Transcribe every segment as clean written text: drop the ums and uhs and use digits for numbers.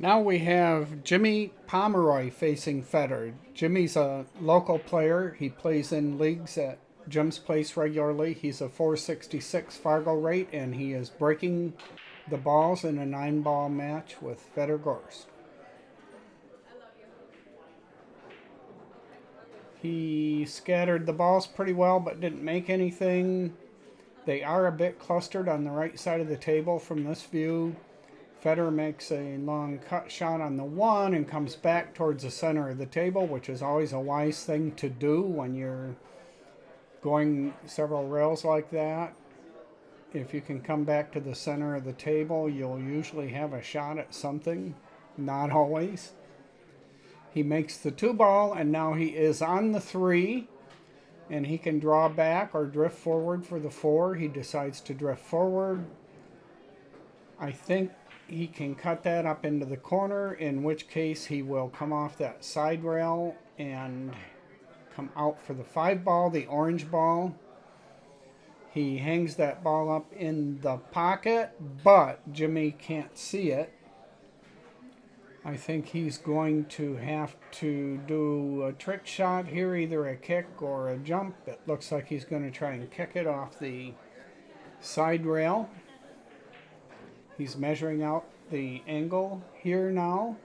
Now we have Jimmy Pomeroy facing Fedor. Jimmy's a local player. He plays in leagues at Jim's place regularly. He's a 466 Fargo rate, and he is breaking the balls in a 9-ball match with Fedor Gorst. He scattered the balls pretty well, but didn't make anything. They are a bit clustered on the right side of the table from this view. Fedor makes a long cut shot on the 1 and comes back towards the center of the table, which is always a wise thing to do when you're going several rails like that. If you can come back to the center of the table, you'll usually have a shot at something. Not always. He makes the 2-ball, and now he is on the 3, and he can draw back or drift forward for the 4. He decides to drift forward. I think he can cut that up into the corner, in which case he will come off that side rail and come out for the 5-ball, the orange ball. He hangs that ball up in the pocket, but Jimmy can't see it. I think he's going to have to do a trick shot here, either a kick or a jump. It looks like he's going to try and kick it off the side rail. He's measuring out the angle here now.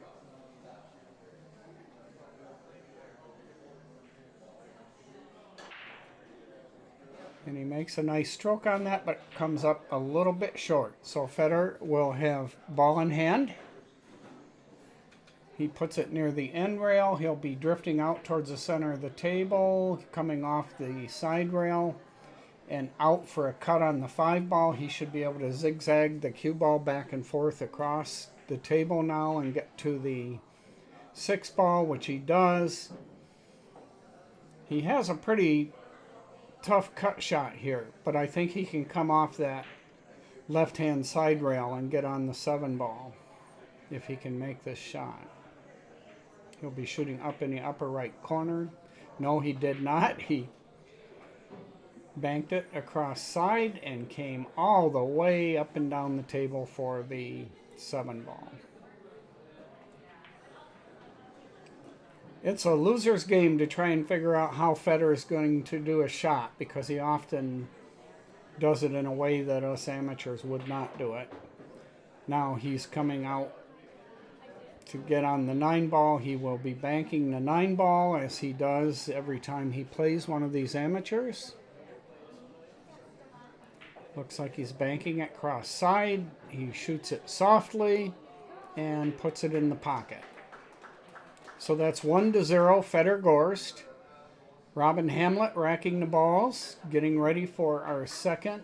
And he makes a nice stroke on that, but comes up a little bit short. So Fedor will have ball in hand. He puts it near the end rail. He'll be drifting out towards the center of the table, coming off the side rail, and out for a cut on the 5-ball. He should be able to zigzag the cue ball back and forth across the table now and get to the 6-ball, which he does. He has a pretty tough cut shot here, but I think he can come off that left-hand side rail and get on the 7-ball if he can make this shot. He'll be shooting up in the upper right corner. No, he did not. He banked it across side and came all the way up and down the table for the 7-ball. It's a loser's game to try and figure out how Fedor is going to do a shot, because he often does it in a way that us amateurs would not do it. Now he's coming out to get on the 9-ball. He will be banking the 9-ball, as he does every time he plays one of these amateurs. Looks like he's banking it cross side. He shoots it softly and puts it in the pocket. So that's 1-0, Fedor Gorst. Robin Hamlet racking the balls, getting ready for our second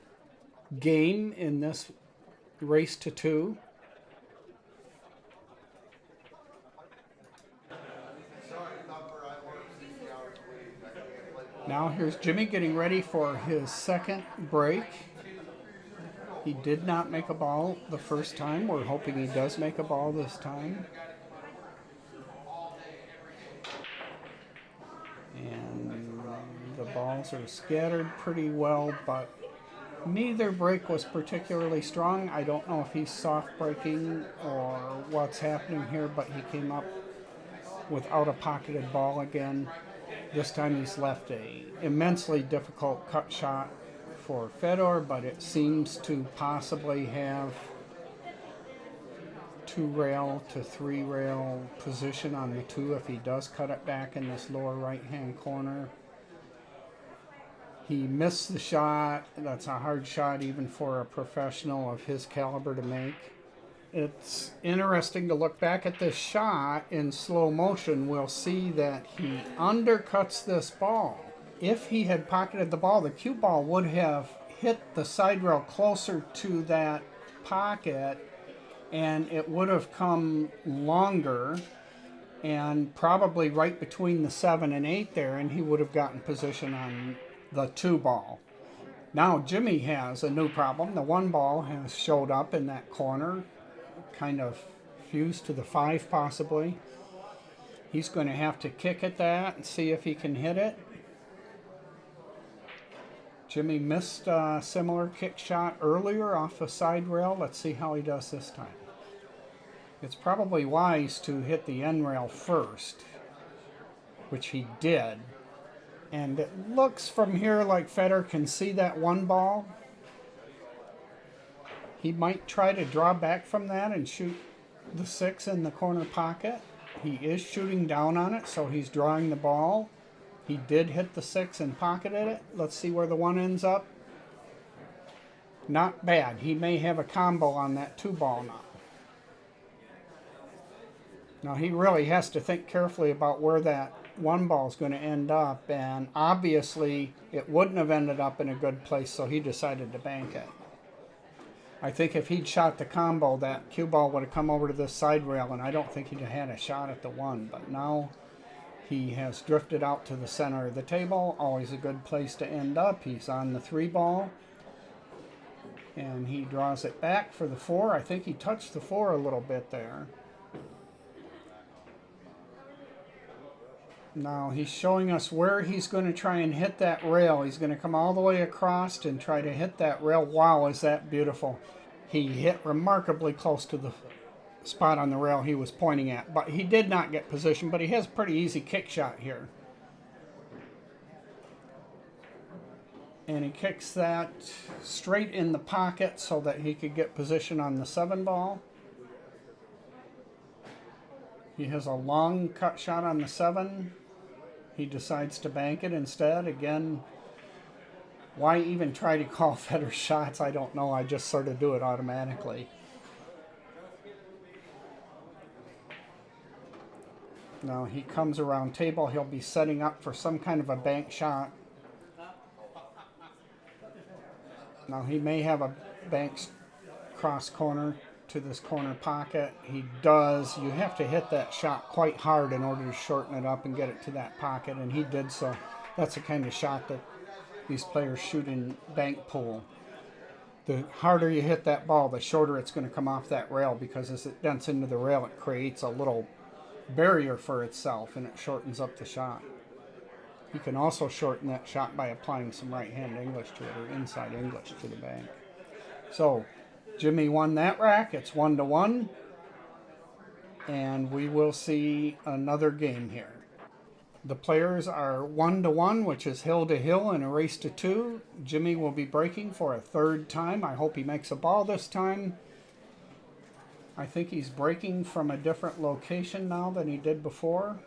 game in this race to 2. Now here's Jimmy getting ready for his second break. He did not make a ball the first time. We're hoping he does make a ball this time. And the balls are scattered pretty well, but neither break was particularly strong. I don't know if he's soft breaking or what's happening here, but he came up without a pocketed ball again. This time he's left a immensely difficult cut shot for Fedor, but it seems to possibly have 2-rail to 3-rail position on the 2 if he does cut it back in this lower right-hand corner. He missed the shot. That's a hard shot even for a professional of his caliber to make. It's interesting to look back at this shot in slow motion. We'll see that he undercuts this ball. If he had pocketed the ball, the cue ball would have hit the side rail closer to that pocket, and it would have come longer and probably right between the 7 and 8 there, and he would have gotten position on the 2-ball. Now Jimmy has a new problem. The 1-ball has showed up in that corner, kind of fused to the 5 possibly. He's going to have to kick at that and see if he can hit it. Jimmy missed a similar kick shot earlier off a side rail. Let's see how he does this time. It's probably wise to hit the end rail first, which he did. And it looks from here like Fedor can see that one ball. He might try to draw back from that and shoot the 6 in the corner pocket. He is shooting down on it, so he's drawing the ball. He did hit the 6 and pocketed it. Let's see where the 1 ends up. Not bad. He may have a combo on that 2 ball now. Now he really has to think carefully about where that 1 ball is going to end up, and obviously it wouldn't have ended up in a good place, so he decided to bank it. I think if he'd shot the combo, that cue ball would have come over to this side rail, and I don't think he'd have had a shot at the 1. But now he has drifted out to the center of the table. Always a good place to end up. He's on the 3 ball, and he draws it back for the 4. I think he touched the 4 a little bit there. Now he's showing us where he's going to try and hit that rail. He's going to come all the way across and try to hit that rail. Wow, is that beautiful. He hit remarkably close to the spot on the rail he was pointing at. But he did not get position, but he has a pretty easy kick shot here. And he kicks that straight in the pocket so that he could get position on the 7 ball. He has a long cut shot on the 7. He decides to bank it instead. Again, why even try to call Fedor shots? I don't know. I just sort of do it automatically. Now he comes around table. He'll be setting up for some kind of a bank shot. Now he may have a bank cross corner to this corner pocket. He does. You have to hit that shot quite hard in order to shorten it up and get it to that pocket, and he did so. That's the kind of shot that these players shoot in bank pool. The harder you hit that ball, the shorter it's going to come off that rail, because as it dents into the rail, it creates a little barrier for itself, and it shortens up the shot. You can also shorten that shot by applying some right-hand English to it, or inside English to the bank. So Jimmy won that rack. It's 1-1. And we will see another game here. The players are 1-1, which is hill to hill in a race to 2. Jimmy will be breaking for a 3rd time. I hope he makes a ball this time. I think he's breaking from a different location now than he did before.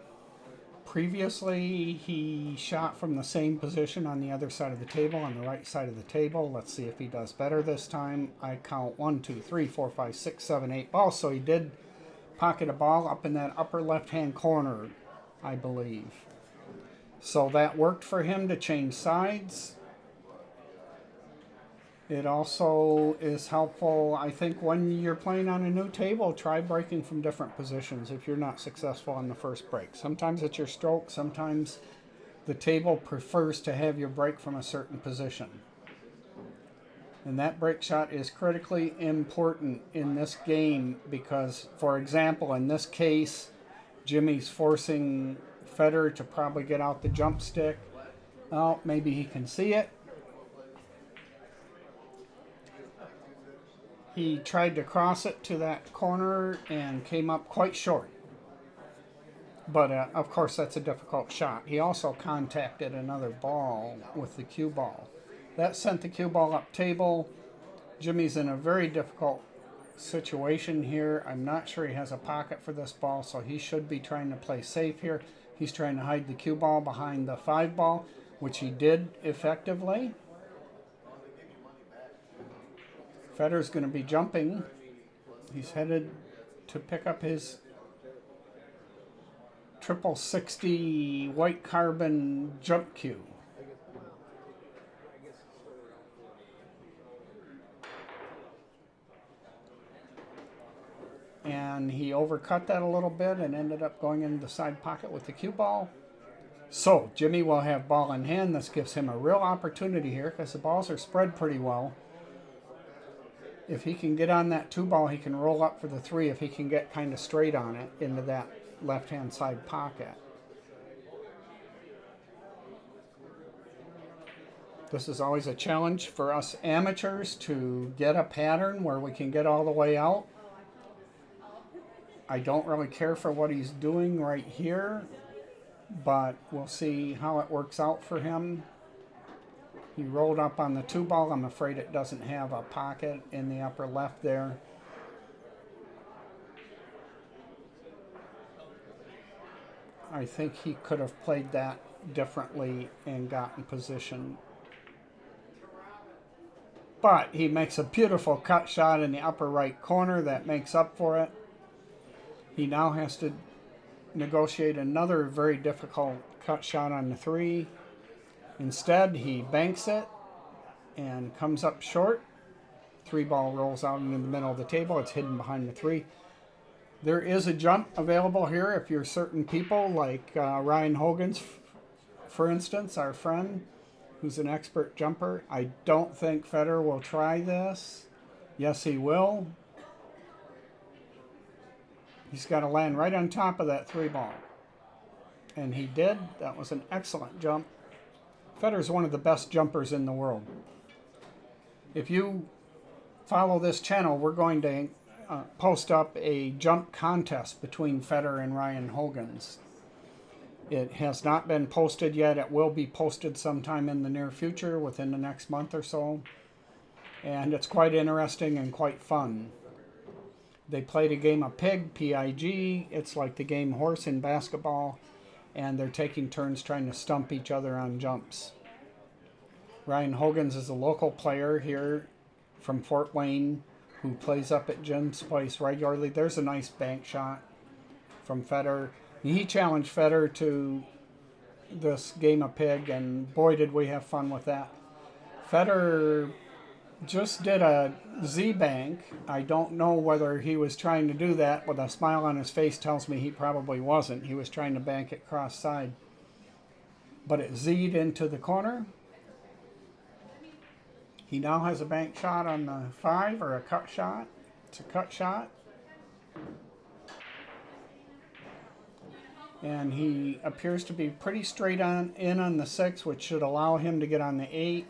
Previously, he shot from the same position on the other side of the table, on the right side of the table. Let's see if he does better this time. I count 1, 2, 3, 4, 5, 6, 7, 8 balls. So he did pocket a ball up in that upper left-hand corner, I believe. So that worked for him to change sides. It also is helpful, I think, when you're playing on a new table, try breaking from different positions if you're not successful on the first break. Sometimes it's your stroke, sometimes the table prefers to have you break from a certain position. And that break shot is critically important in this game because, for example, in this case, Jimmy's forcing Fedor to probably get out the jump stick. Well, maybe he can see it. He tried to cross it to that corner and came up quite short. But, of course, that's a difficult shot. He also contacted another ball with the cue ball. That sent the cue ball up table. Jimmy's in a very difficult situation here. I'm not sure he has a pocket for this ball, so he should be trying to play safe here. He's trying to hide the cue ball behind the 5 ball, which he did effectively. Fedor's going to be jumping. He's headed to pick up his 60 white carbon jump cue. And he overcut that a little bit and ended up going into the side pocket with the cue ball. So Jimmy will have ball in hand. This gives him a real opportunity here because the balls are spread pretty well. If he can get on that 2 ball, he can roll up for the 3 if he can get kind of straight on it into that left-hand side pocket. This is always a challenge for us amateurs to get a pattern where we can get all the way out. I don't really care for what he's doing right here, but we'll see how it works out for him. He rolled up on the 2-ball. I'm afraid it doesn't have a pocket in the upper left there. I think he could have played that differently and gotten position. But he makes a beautiful cut shot in the upper right corner that makes up for it. He now has to negotiate another very difficult cut shot on the 3. Instead, he banks it and comes up short. 3-ball rolls out into the middle of the table. It's hidden behind the 3. There is a jump available here if you're certain people, like Ryan Hogan's, for instance, our friend, who's an expert jumper. I don't think Fedor will try this. Yes, he will. He's got to land right on top of that 3-ball. And he did. That was an excellent jump. Fedor's one of the best jumpers in the world. If you follow this channel, we're going to post up a jump contest between Fedor and Ryan Hogan's. It has not been posted yet. It will be posted sometime in the near future, within the next month or so. And it's quite interesting and quite fun. They played a game of pig, P-I-G. It's like the game horse in basketball. And they're taking turns trying to stump each other on jumps. Ryan Hogan's is a local player here from Fort Wayne who plays up at Jim's place regularly. There's a nice bank shot from Fedor. He challenged Fedor to this game of pig, and boy, did we have fun with that. Fedor just did a Z-bank. I don't know whether he was trying to do that, with a smile on his face tells me he probably wasn't. He was trying to bank it cross-side. But it Z'd into the corner. He now has a bank shot on the 5, or a cut shot. It's a cut shot. And he appears to be pretty straight on the 6, which should allow him to get on the 8.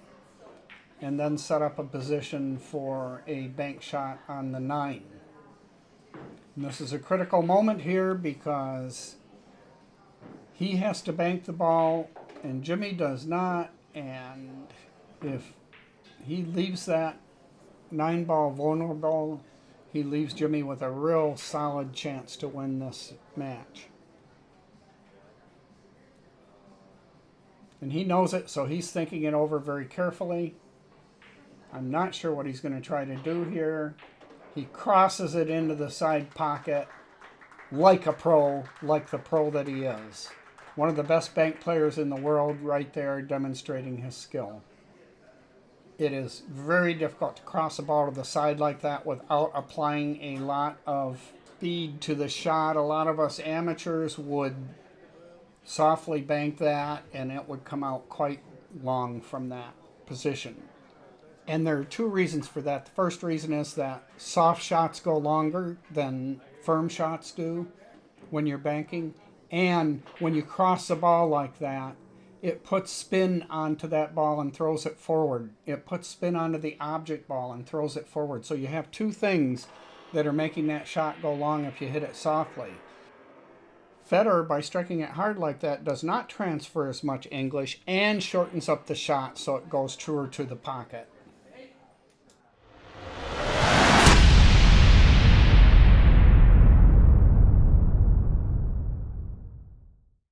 And then set up a position for a bank shot on the 9. And this is a critical moment here because he has to bank the ball and Jimmy does not. And if he leaves that 9-ball vulnerable, he leaves Jimmy with a real solid chance to win this match. And he knows it, so he's thinking it over very carefully. I'm not sure what he's going to try to do here. He crosses it into the side pocket like a pro, like the pro that he is. One of the best bank players in the world right there, demonstrating his skill. It is very difficult to cross a ball to the side like that without applying a lot of speed to the shot. A lot of us amateurs would softly bank that and it would come out quite long from that position. And there are 2 reasons for that. The first reason is that soft shots go longer than firm shots do when you're banking. And when you cross the ball like that, it puts spin onto that ball and throws it forward. It puts spin onto the object ball and throws it forward. So you have 2 things that are making that shot go long if you hit it softly. Fedor, by striking it hard like that, does not transfer as much English and shortens up the shot so it goes truer to the pocket.